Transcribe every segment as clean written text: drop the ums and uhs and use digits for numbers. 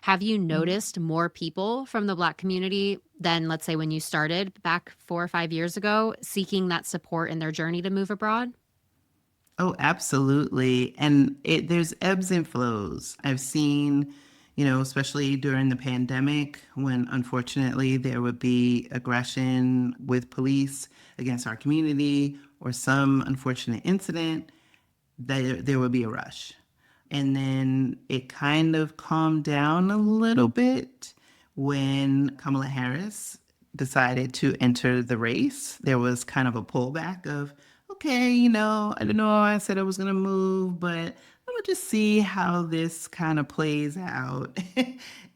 Have you noticed more people from the Black community than, let's say, when you started back 4 or 5 years ago, seeking that support in their journey to move abroad? Oh, absolutely. And there's ebbs and flows. I've seen, especially during the pandemic, when unfortunately there would be aggression with police against our community or some unfortunate incident, there would be a rush. And then it kind of calmed down a little bit when Kamala Harris decided to enter the race. There was kind of a pullback of, okay, I don't know, I said I was going to move, but let me just see how this kind of plays out.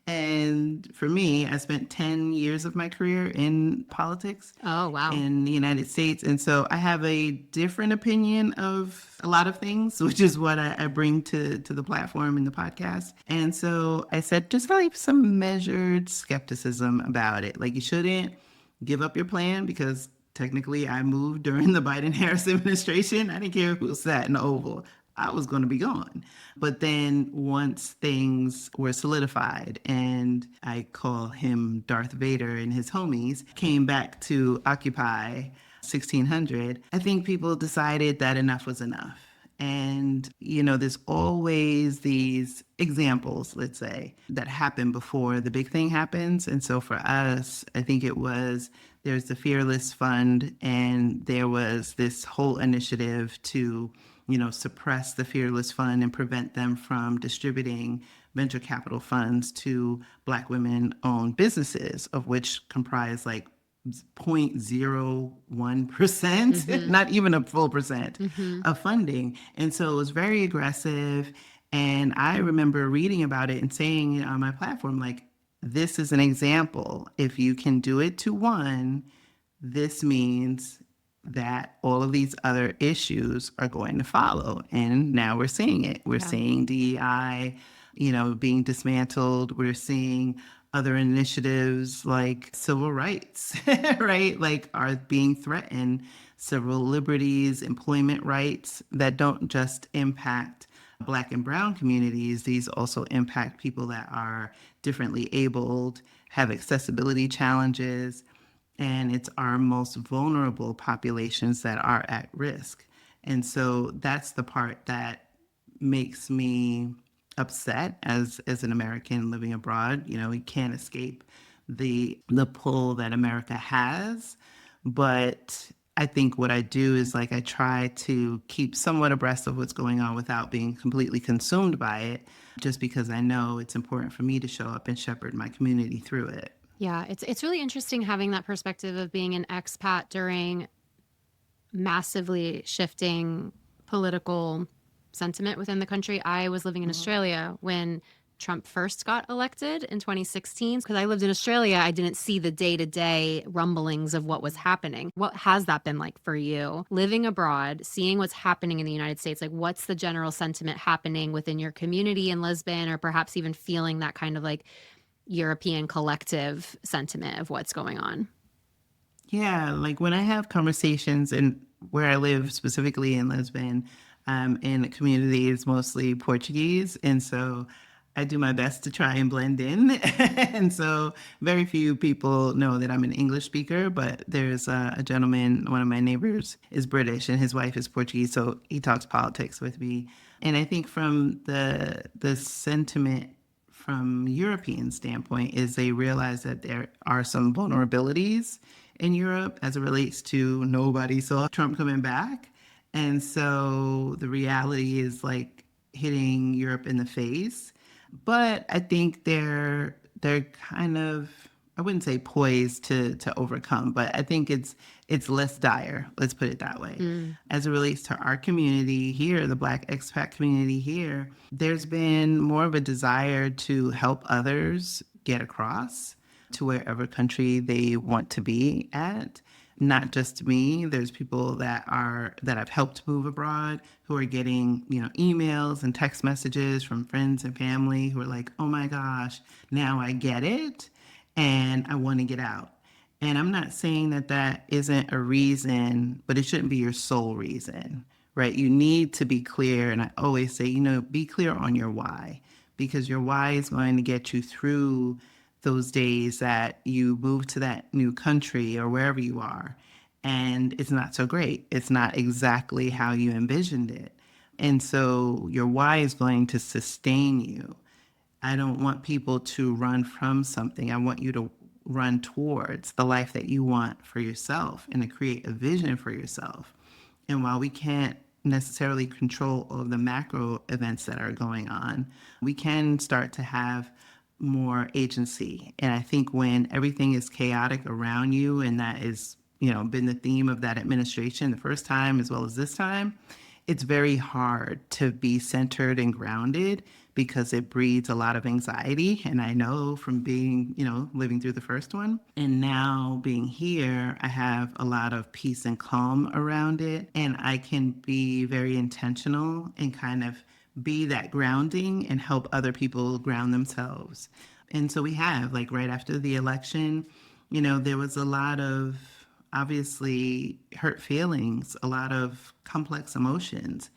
And for me, I spent 10 years of my career in politics Oh, wow. in the United States. And so I have a different opinion of a lot of things, which is what I bring to the platform in the podcast. And so I said, just like some measured skepticism about it. Like, you shouldn't give up your plan because technically I moved during the Biden-Harris administration. I didn't care who sat in the Oval. I was going to be gone. But then once things were solidified, and I call him Darth Vader and his homies, came back to occupy 1600, I think people decided that enough was enough. And, there's always these examples, let's say, that happen before the big thing happens. And so for us, I think there's the Fearless Fund, and there was this whole initiative to, suppress the Fearless Fund and prevent them from distributing venture capital funds to Black women-owned businesses, of which comprise like 0.01%, not even a full percent of funding. And so it was very aggressive. And I remember reading about it and saying on my platform, like, this is an example. If you can do it to one, this means that all of these other issues are going to follow. And now we're seeing it. We're seeing DEI, being dismantled. We're seeing other initiatives like civil rights, right? Like, are being threatened. Civil liberties, employment rights that don't just impact Black and brown communities. These also impact people that are differently abled, have accessibility challenges, and it's our most vulnerable populations that are at risk. And so that's the part that makes me upset as an American living abroad. We can't escape the pull that America has, but I think what I do is, like, I try to keep somewhat abreast of what's going on without being completely consumed by it, just because I know it's important for me to show up and shepherd my community through it. Yeah, it's really interesting having that perspective of being an expat during massively shifting political sentiment within the country. I was living in Australia when Trump first got elected in 2016. Because I lived in Australia, I didn't see the day-to-day rumblings of what was happening. What has that been like for you? Living abroad, seeing what's happening in the United States, like, what's the general sentiment happening within your community in Lisbon, or perhaps even feeling that kind of like European collective sentiment of what's going on? Yeah, like when I have conversations, and where I live specifically in Lisbon, in the community is mostly Portuguese. And so I do my best to try and blend in. And so very few people know that I'm an English speaker, but there's a gentleman, one of my neighbors is British and his wife is Portuguese. So he talks politics with me. And I think from the sentiment from European standpoint is they realize that there are some vulnerabilities in Europe as it relates to nobody saw Trump coming back. And so the reality is like hitting Europe in the face. But I think they're kind of, I wouldn't say poised to overcome, but I think it's less dire, let's put it that way. As it relates to our community here, the Black expat community here, there's been more of a desire to help others get across to wherever country they want to be at. Not just me. There's people that I've helped move abroad who are getting, emails and text messages from friends and family who are like, "Oh my gosh, now I get it and I want to get out." And I'm not saying that that isn't a reason, but it shouldn't be your sole reason, right? You need to be clear. And I always say, be clear on your why. because your why is going to get you through those days that you move to that new country or wherever you are. And it's not so great. It's not exactly how you envisioned it. And so your why is going to sustain you. I don't want people to run from something. I want you to run towards the life that you want for yourself and to create a vision for yourself. And while we can't necessarily control all of the macro events that are going on, we can start to have more agency. And I think when everything is chaotic around you, and that is, been the theme of that administration the first time as well as this time, it's very hard to be centered and grounded because it breeds a lot of anxiety. And I know from being, living through the first one and now being here, I have a lot of peace and calm around it. And I can be very intentional and kind of be that grounding and help other people ground themselves. And so we have, like, right after the election, there was a lot of obviously hurt feelings, a lot of complex emotions.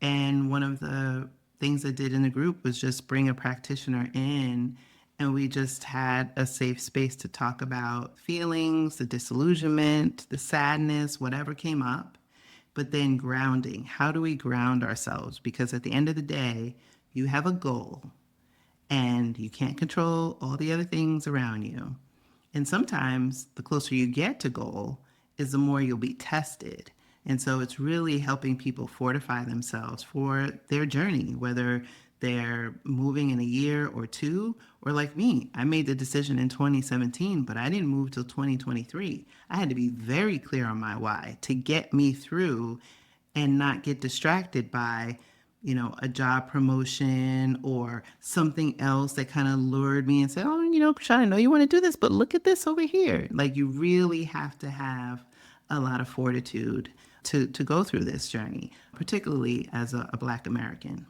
And one of the things I did in the group was just bring a practitioner in, and we just had a safe space to talk about feelings, the disillusionment, the sadness, whatever came up. But then grounding. How do we ground ourselves? Because at the end of the day, you have a goal and you can't control all the other things around you. And sometimes the closer you get to goal is the more you'll be tested. And so it's really helping people fortify themselves for their journey, whether they're moving in a year or two, or like me, I made the decision in 2017, but I didn't move till 2023. I had to be very clear on my why to get me through and not get distracted by, a job promotion or something else that kind of lured me and said, oh, Chrishan, I know you want to do this, but look at this over here. Like, you really have to have a lot of fortitude to go through this journey, particularly as a Black American.